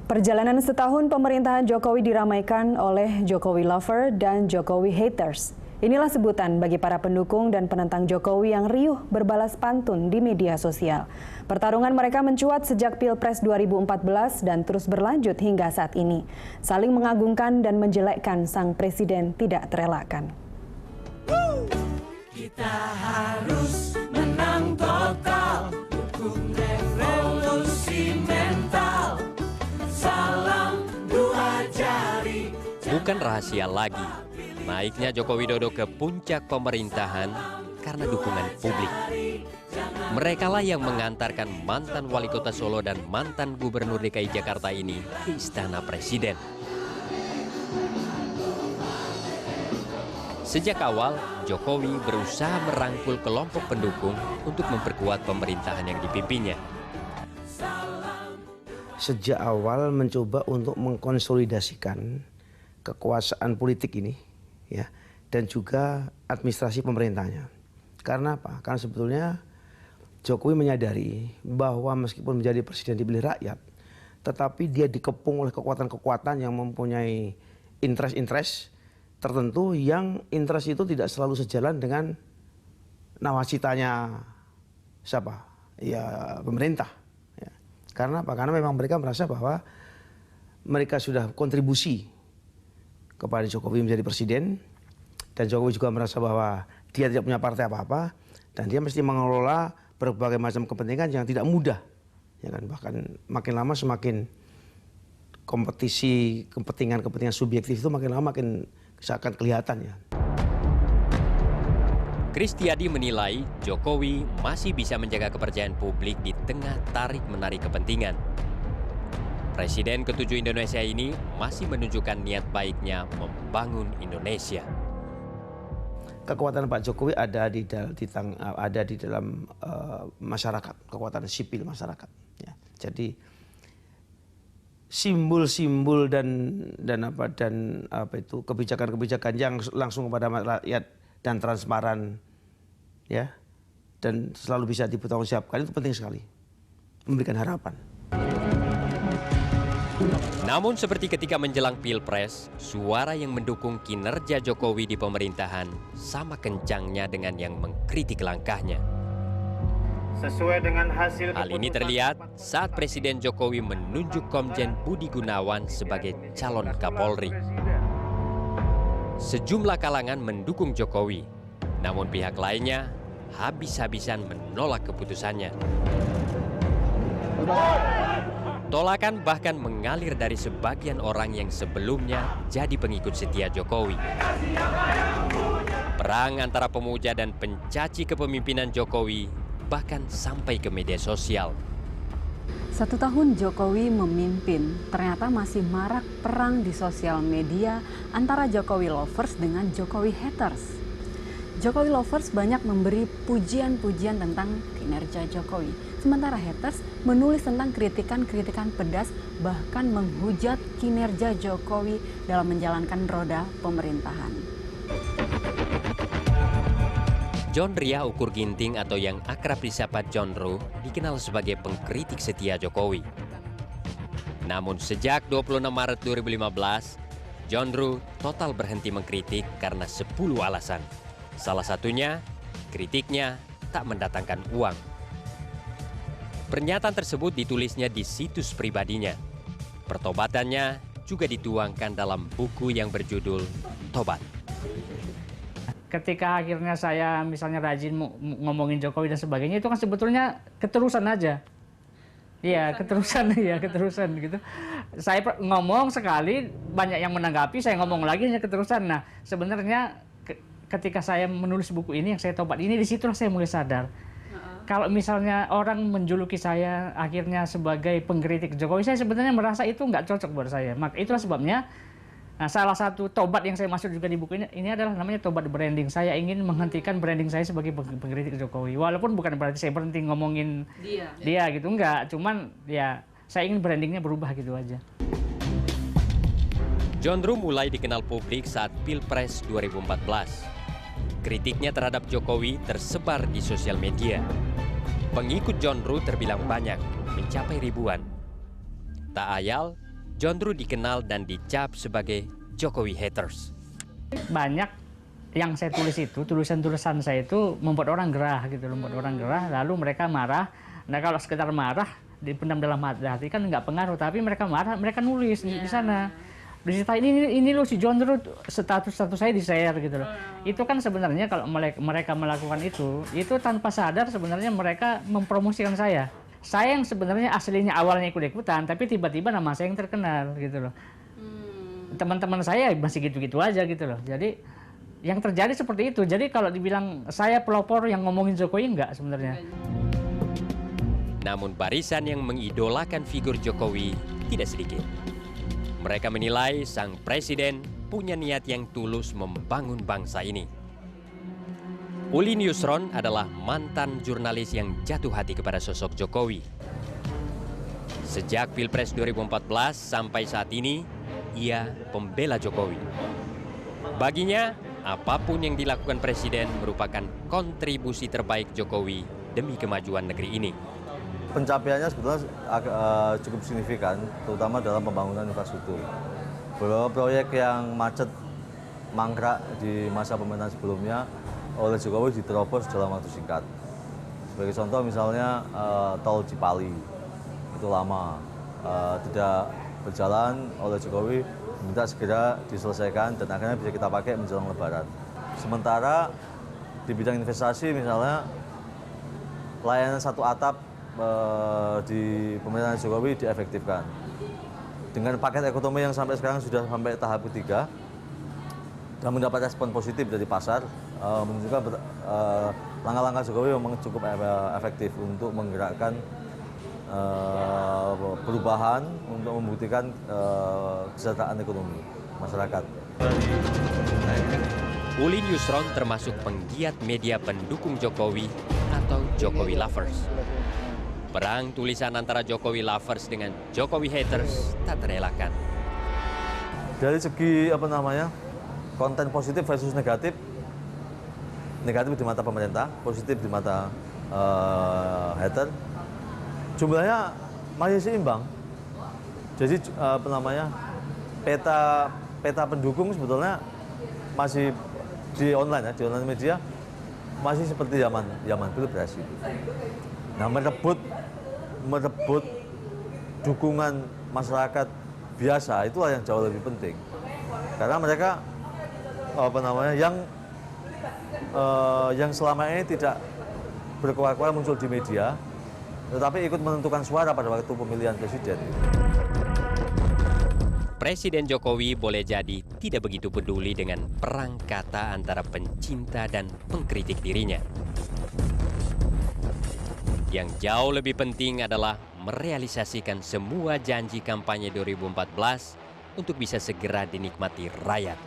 Perjalanan setahun pemerintahan Jokowi diramaikan oleh Jokowi lover dan Jokowi haters. Inilah sebutan bagi para pendukung dan penentang Jokowi yang riuh berbalas pantun di media sosial. Pertarungan mereka mencuat sejak Pilpres 2014 dan terus berlanjut hingga saat ini. Saling mengagungkan dan menjelekkan sang presiden tidak terelakkan. Kita harus menang total, dukung revolusi mental. Salam dua jari. Bukan rahasia lagi, naiknya Joko Widodo ke puncak pemerintahan karena dukungan publik. Merekalah yang mengantarkan mantan wali kota Solo dan mantan gubernur DKI Jakarta ini ke Istana Presiden. Sejak awal, Jokowi berusaha merangkul kelompok pendukung untuk memperkuat pemerintahan yang dipimpinnya. Sejak awal mencoba untuk mengkonsolidasikan kekuasaan politik ini, ya, dan juga administrasi pemerintahnya. Karena apa? Karena sebetulnya Jokowi menyadari bahwa meskipun menjadi presiden dipilih rakyat, tetapi dia dikepung oleh kekuatan-kekuatan yang mempunyai interest tertentu, yang interest itu tidak selalu sejalan dengan nawacitanya siapa? Ya, pemerintah. Ya. Karena apa? Karena memang mereka merasa bahwa mereka sudah kontribusi kepada Jokowi menjadi presiden, dan Jokowi juga merasa bahwa dia tidak punya partai apa-apa dan dia mesti mengelola berbagai macam kepentingan yang tidak mudah, ya kan? Bahkan makin lama semakin kompetisi kepentingan subjektif itu makin lama makin akan kelihatan, ya. Kristiadi menilai Jokowi masih bisa menjaga kepercayaan publik di tengah tarik-menarik kepentingan. Presiden ke-7 Indonesia ini masih menunjukkan niat baiknya membangun Indonesia. Kekuatan Pak Jokowi ada di dalam masyarakat, kekuatan sipil masyarakat. Ya. Jadi simbol-simbol dan kebijakan-kebijakan yang langsung kepada rakyat dan transparan, ya, dan selalu bisa dipertanggungjawabkan, itu penting sekali, memberikan harapan. Namun seperti ketika menjelang Pilpres, suara yang mendukung kinerja Jokowi di pemerintahan sama kencangnya dengan yang mengkritik langkahnya. Sesuai dengan hasil hal ini terlihat saat Presiden Jokowi menunjuk Komjen Budi Gunawan sebagai calon Kapolri. Sejumlah kalangan mendukung Jokowi, namun pihak lainnya habis-habisan menolak keputusannya. Tolakan bahkan mengalir dari sebagian orang yang sebelumnya jadi pengikut setia Jokowi. Perang antara pemuja dan pencaci kepemimpinan Jokowi bahkan sampai ke media sosial. 1 tahun Jokowi memimpin, ternyata masih marak perang di sosial media antara Jokowi lovers dengan Jokowi haters. Jokowi lovers banyak memberi pujian-pujian tentang kinerja Jokowi, sementara haters menulis tentang kritikan-kritikan pedas, bahkan menghujat kinerja Jokowi dalam menjalankan roda pemerintahan. John Ria Ukur Ginting atau yang akrab disapa John Ru dikenal sebagai pengkritik setia Jokowi. Namun sejak 26 Maret 2015, John Ru total berhenti mengkritik karena 10 alasan. Salah satunya, kritiknya tak mendatangkan uang. Pernyataan tersebut ditulisnya di situs pribadinya. Pertobatannya juga dituangkan dalam buku yang berjudul Tobat. Ketika akhirnya saya misalnya rajin ngomongin Jokowi dan sebagainya, itu kan sebetulnya keterusan aja. Iya, keterusan gitu. Saya ngomong sekali, banyak yang menanggapi, saya ngomong lagi, hanya keterusan. Nah, sebenarnya ketika saya menulis buku ini, yang saya tobat ini, disitulah saya mulai sadar. Kalau misalnya orang menjuluki saya akhirnya sebagai pengkritik Jokowi, saya sebenarnya merasa itu nggak cocok buat saya. Maka itulah sebabnya, nah, salah satu tobat yang saya maksud juga di buku ini adalah namanya tobat branding. Saya ingin menghentikan branding saya sebagai pengkritik Jokowi. Walaupun bukan berarti saya berhenti ngomongin dia gitu, enggak. Cuman ya saya ingin brandingnya berubah gitu aja. John Ru mulai dikenal publik saat Pilpres 2014. Kritiknya terhadap Jokowi tersebar di sosial media. Pengikut John Ru terbilang banyak, mencapai ribuan. Tak ayal, John Ruh dikenal dan dicap sebagai Jokowi haters. Banyak yang saya tulis itu, tulisan-tulisan saya itu membuat orang gerah gitu, membuat orang gerah, lalu mereka marah. Nah kalau sekedar marah, dipendam dalam hati kan nggak pengaruh, tapi mereka marah, mereka nulis di sana. Diceritain ini loh si John Ruh, status saya di-share gitu loh. Itu kan sebenarnya kalau mereka melakukan itu tanpa sadar sebenarnya mereka mempromosikan saya. Saya yang sebenarnya aslinya awalnya ikut-ikutan, tapi tiba-tiba nama saya yang terkenal gitu loh. Teman-teman saya masih gitu-gitu aja gitu loh. Jadi yang terjadi seperti itu. Jadi kalau dibilang saya pelopor yang ngomongin Jokowi, enggak sebenarnya. Namun barisan yang mengidolakan figur Jokowi tidak sedikit. Mereka menilai sang presiden punya niat yang tulus membangun bangsa ini. Ulin Yusron adalah mantan jurnalis yang jatuh hati kepada sosok Jokowi. Sejak Pilpres 2014 sampai saat ini, ia pembela Jokowi. Baginya, apapun yang dilakukan presiden merupakan kontribusi terbaik Jokowi demi kemajuan negeri ini. Pencapaiannya sebetulnya cukup signifikan, terutama dalam pembangunan infrastruktur. Beberapa proyek yang macet, mangkrak di masa pemerintahan sebelumnya oleh Jokowi diterobos dalam waktu singkat. Sebagai contoh misalnya tol Cipali, itu lama, tidak berjalan oleh Jokowi, minta segera diselesaikan dan akhirnya bisa kita pakai menjelang Lebaran. Sementara di bidang investasi misalnya layanan satu atap di pemerintahan Jokowi diefektifkan. Dengan paket ekonomi yang sampai sekarang sudah sampai tahap ketiga dan mendapat respon positif dari pasar, menunjukkan langkah-langkah Jokowi memang cukup efektif untuk menggerakkan perubahan, untuk membuktikan kesejahteraan ekonomi masyarakat. Ulin Yusron termasuk penggiat media pendukung Jokowi atau Jokowi Lovers. Perang tulisan antara Jokowi Lovers dengan Jokowi Haters tak terelakkan. Dari segi konten positif versus negatif di mata pemerintah, positif di mata hater, jumlahnya masih seimbang. Jadi peta pendukung sebetulnya masih di online media masih seperti zaman Pilpres itu. Nah, merebut dukungan masyarakat biasa itulah yang jauh lebih penting. Karena mereka yang selama ini tidak berkuar-kuar muncul di media, tetapi ikut menentukan suara pada waktu pemilihan presiden. Presiden Jokowi boleh jadi tidak begitu peduli dengan perang kata antara pencinta dan pengkritik dirinya. Yang jauh lebih penting adalah merealisasikan semua janji kampanye 2014 untuk bisa segera dinikmati rakyat.